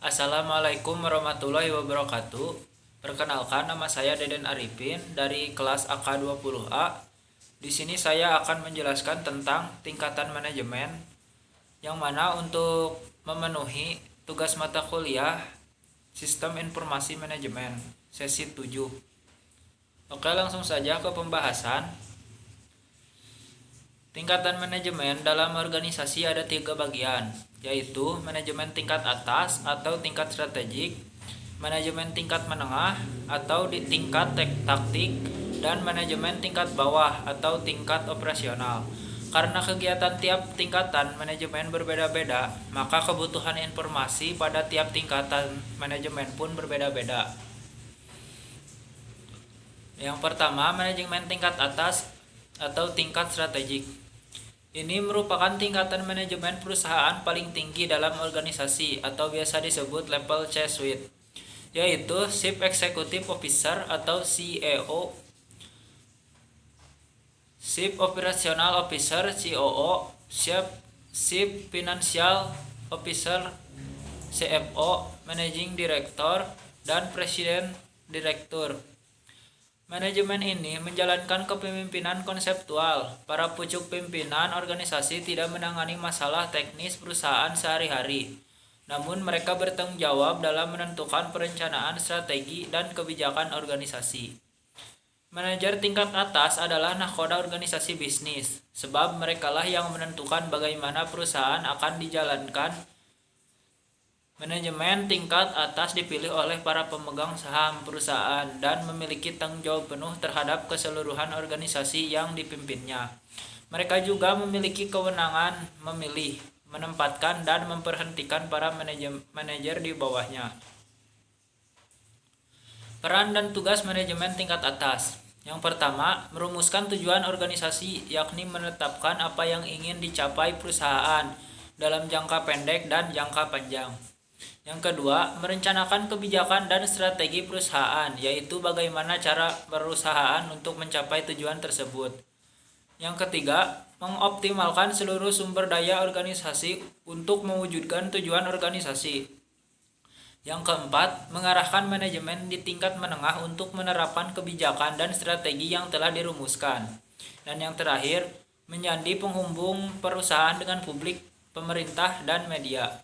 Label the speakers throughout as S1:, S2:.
S1: Assalamualaikum warahmatullahi wabarakatuh. Perkenalkan, nama saya Deden Arifin dari kelas AK20A. Di sini saya akan menjelaskan tentang tingkatan manajemen, yang mana untuk memenuhi tugas mata kuliah Sistem Informasi Manajemen sesi 7. Oke, langsung saja ke pembahasan. Tingkatan manajemen dalam organisasi ada 3 bagian, yaitu manajemen tingkat atas atau tingkat strategik, manajemen tingkat menengah atau di tingkat taktik, dan manajemen tingkat bawah atau tingkat operasional. Karena kegiatan tiap tingkatan manajemen berbeda-beda, maka kebutuhan informasi pada tiap tingkatan manajemen pun berbeda-beda. Yang pertama, manajemen tingkat atas atau tingkat strategik. Ini merupakan tingkatan manajemen perusahaan paling tinggi dalam organisasi atau biasa disebut level C-suite, yaitu Chief Executive Officer atau CEO, Chief Operational Officer COO, Chief Financial Officer CFO, Managing Director, dan Presiden Direktur. Manajemen ini menjalankan kepemimpinan konseptual. Para pucuk pimpinan organisasi tidak menangani masalah teknis perusahaan sehari-hari, namun mereka bertanggung jawab dalam menentukan perencanaan strategi dan kebijakan organisasi. Manajer tingkat atas adalah nahkoda organisasi bisnis, sebab merekalah yang menentukan bagaimana perusahaan akan dijalankan. Manajemen tingkat atas dipilih oleh para pemegang saham perusahaan dan memiliki tanggung jawab penuh terhadap keseluruhan organisasi yang dipimpinnya. Mereka juga memiliki kewenangan memilih, menempatkan, dan memberhentikan para manajer di bawahnya. Peran dan tugas manajemen tingkat atas. Yang pertama, merumuskan tujuan organisasi, yakni menetapkan apa yang ingin dicapai perusahaan dalam jangka pendek dan jangka panjang. Yang kedua, merencanakan kebijakan dan strategi perusahaan, yaitu bagaimana cara perusahaan untuk mencapai tujuan tersebut. Yang ketiga, mengoptimalkan seluruh sumber daya organisasi untuk mewujudkan tujuan organisasi. Yang keempat, mengarahkan manajemen di tingkat menengah untuk menerapkan kebijakan dan strategi yang telah dirumuskan. Dan yang terakhir, menjadi penghubung perusahaan dengan publik, pemerintah, dan media.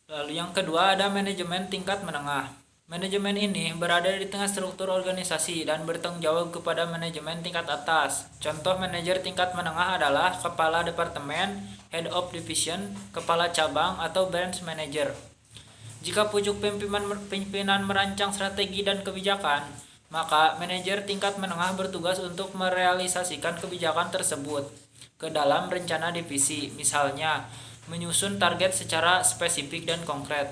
S1: Lalu yang kedua ada manajemen tingkat menengah. Manajemen ini berada di tengah struktur organisasi dan bertanggung jawab kepada manajemen tingkat atas. Contoh manajer tingkat menengah adalah kepala departemen, head of division, kepala cabang, atau branch manager. Jika pucuk pimpinan merancang strategi dan kebijakan, maka manajer tingkat menengah bertugas untuk merealisasikan kebijakan tersebut ke dalam rencana divisi, misalnya menyusun target secara spesifik dan konkret.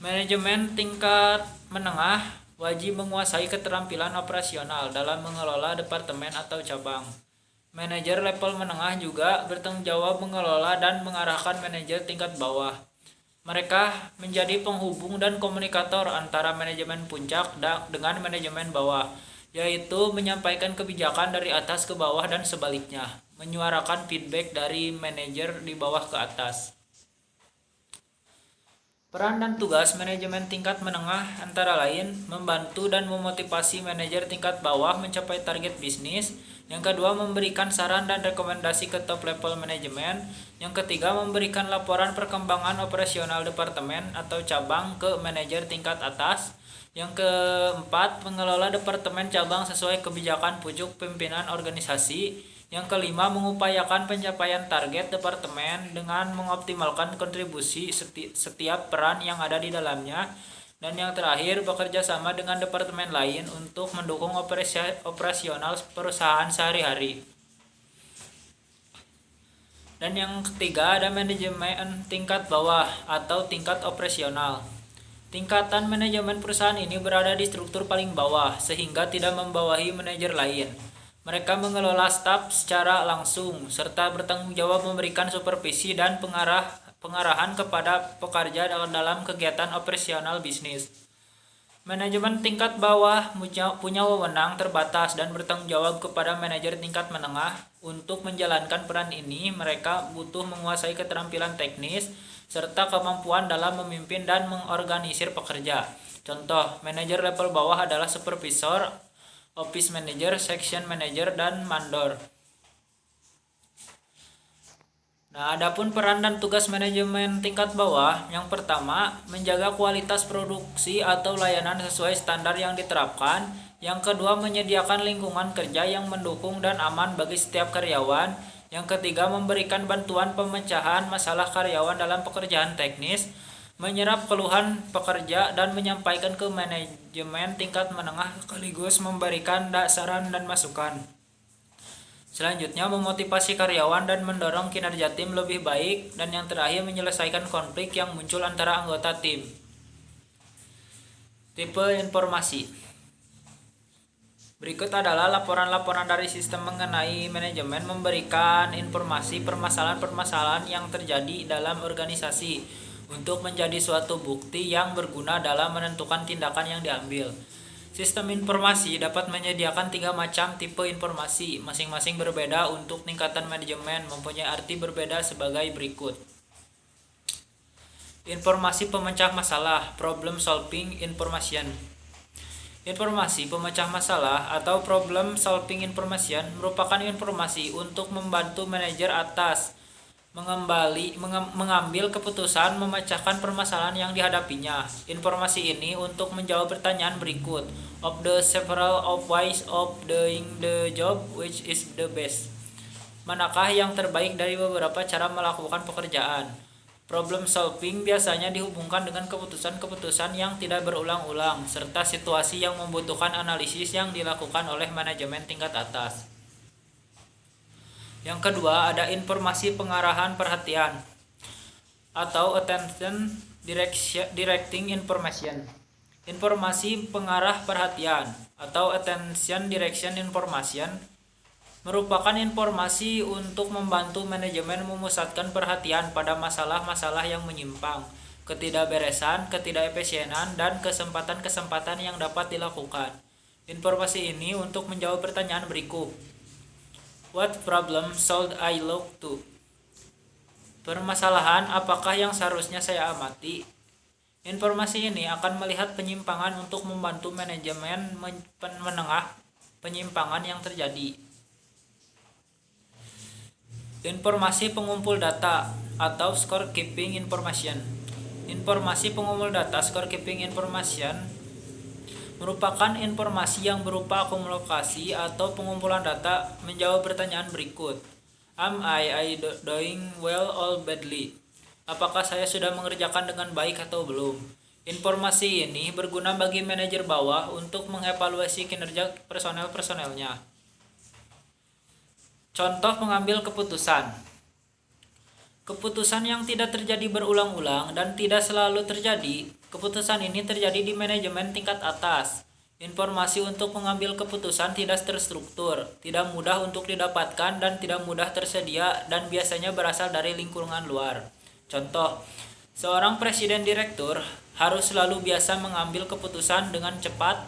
S1: Manajemen tingkat menengah wajib menguasai keterampilan operasional dalam mengelola departemen atau cabang. Manajer level menengah juga bertanggung jawab mengelola dan mengarahkan manajer tingkat bawah. Mereka menjadi penghubung dan komunikator antara manajemen puncak dengan manajemen bawah, yaitu menyampaikan kebijakan dari atas ke bawah dan sebaliknya, menyuarakan feedback dari manajer di bawah ke atas. Peran dan tugas manajemen tingkat menengah antara lain membantu dan memotivasi manajer tingkat bawah mencapai target bisnis. Yang kedua, memberikan saran dan rekomendasi ke top level manajemen. Yang ketiga, memberikan laporan perkembangan operasional departemen atau cabang ke manajer tingkat atas. Yang keempat, mengelola departemen cabang sesuai kebijakan pucuk pimpinan organisasi. Yang kelima, mengupayakan pencapaian target departemen dengan mengoptimalkan kontribusi setiap peran yang ada di dalamnya. Dan yang terakhir, bekerja sama dengan departemen lain untuk mendukung operasional perusahaan sehari-hari. Dan yang ketiga, ada manajemen tingkat bawah atau tingkat operasional. Tingkatan manajemen perusahaan ini berada di struktur paling bawah, sehingga tidak membawahi manajer lain. Mereka mengelola staf secara langsung, serta bertanggung jawab memberikan supervisi dan pengarahan kepada pekerja dalam kegiatan operasional bisnis. Manajemen tingkat bawah punya wewenang terbatas dan bertanggung jawab kepada manajer tingkat menengah. Untuk menjalankan peran ini, mereka butuh menguasai keterampilan teknis serta kemampuan dalam memimpin dan mengorganisir pekerja. Contoh, manajer level bawah adalah supervisor, office manager, section manager, dan mandor. Nah, adapun peran dan tugas manajemen tingkat bawah, yang pertama, menjaga kualitas produksi atau layanan sesuai standar yang diterapkan. Yang kedua, menyediakan lingkungan kerja yang mendukung dan aman bagi setiap karyawan. Yang ketiga, memberikan bantuan pemecahan masalah karyawan dalam pekerjaan teknis, menyerap keluhan pekerja dan menyampaikan ke manajemen tingkat menengah sekaligus memberikan saran dan masukan. Selanjutnya, memotivasi karyawan dan mendorong kinerja tim lebih baik. Dan yang terakhir, menyelesaikan konflik yang muncul antara anggota tim. Tipe informasi. Berikut adalah laporan-laporan dari sistem mengenai manajemen memberikan informasi permasalahan-permasalahan yang terjadi dalam organisasi untuk menjadi suatu bukti yang berguna dalam menentukan tindakan yang diambil. Sistem informasi dapat menyediakan 3 macam tipe informasi, masing-masing berbeda untuk tingkatan manajemen, mempunyai arti berbeda sebagai berikut. Informasi pemecah masalah, problem solving information. Informasi pemecah masalah atau problem solving information merupakan informasi untuk membantu manajer atas mengambil keputusan memecahkan permasalahan yang dihadapinya. Informasi ini untuk menjawab pertanyaan berikut. Of the several of ways of doing the job, which is the best? Manakah yang terbaik dari beberapa cara melakukan pekerjaan? Problem solving biasanya dihubungkan dengan keputusan-keputusan yang tidak berulang-ulang, serta situasi yang membutuhkan analisis yang dilakukan oleh manajemen tingkat atas. Yang kedua, ada informasi pengarahan perhatian atau attention directing information. Informasi pengarah perhatian atau attention direction information merupakan informasi untuk membantu manajemen memusatkan perhatian pada masalah-masalah yang menyimpang, ketidakberesan, ketidakefisienan, dan kesempatan-kesempatan yang dapat dilakukan. Informasi ini untuk menjawab pertanyaan berikut. What problem should I look to? Permasalahan apakah yang seharusnya saya amati? Informasi ini akan melihat penyimpangan untuk membantu manajemen menengah penyimpangan yang terjadi. Informasi pengumpul data atau score keeping information. Informasi pengumpul data score keeping information merupakan informasi yang berupa akumulasi atau pengumpulan data menjawab pertanyaan berikut. Am I doing well or badly? Apakah saya sudah mengerjakan dengan baik atau belum? Informasi ini berguna bagi manajer bawah untuk mengevaluasi kinerja personel-personelnya. Contoh pengambil keputusan. Keputusan yang tidak terjadi berulang-ulang dan tidak selalu terjadi. Keputusan ini terjadi di manajemen tingkat atas. Informasi untuk mengambil keputusan tidak terstruktur, tidak mudah untuk didapatkan dan tidak mudah tersedia dan biasanya berasal dari lingkungan luar. Contoh, seorang presiden direktur harus selalu biasa mengambil keputusan dengan cepat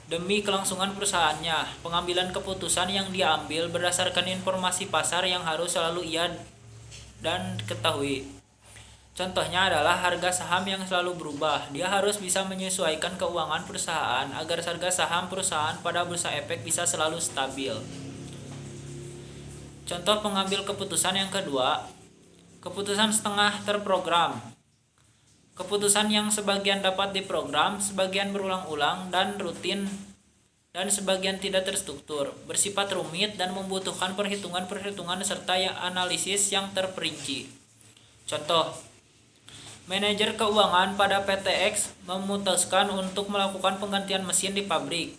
S1: demi kelangsungan perusahaannya. Pengambilan keputusan yang diambil berdasarkan informasi pasar yang harus selalu ia dan ketahui. Contohnya adalah harga saham yang selalu berubah. Dia harus bisa menyesuaikan keuangan perusahaan agar harga saham perusahaan pada bursa efek bisa selalu stabil. Contoh pengambil keputusan yang kedua, keputusan setengah terprogram. Keputusan yang sebagian dapat diprogram, sebagian berulang-ulang dan rutin, dan sebagian tidak terstruktur, bersifat rumit dan membutuhkan perhitungan-perhitungan serta analisis yang terperinci. Contoh, manajer keuangan pada PTX memutuskan untuk melakukan penggantian mesin di pabrik.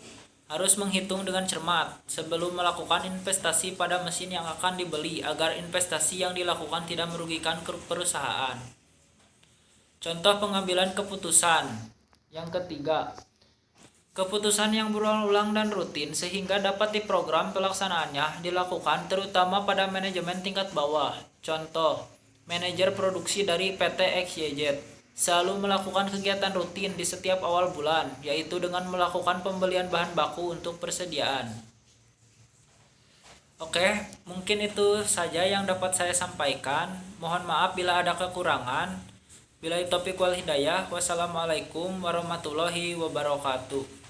S1: Harus menghitung dengan cermat sebelum melakukan investasi pada mesin yang akan dibeli agar investasi yang dilakukan tidak merugikan perusahaan. Contoh pengambilan keputusan. Yang ketiga, keputusan yang berulang-ulang dan rutin sehingga dapat diprogram pelaksanaannya dilakukan terutama pada manajemen tingkat bawah. Contoh, manajer produksi dari PT XYZ. selalu melakukan kegiatan rutin di setiap awal bulan, yaitu dengan melakukan pembelian bahan baku untuk persediaan. Oke, mungkin itu saja yang dapat saya sampaikan. Mohon maaf bila ada kekurangan. Billahi taufiq wal hidayah. Wassalamualaikum warahmatullahi wabarakatuh.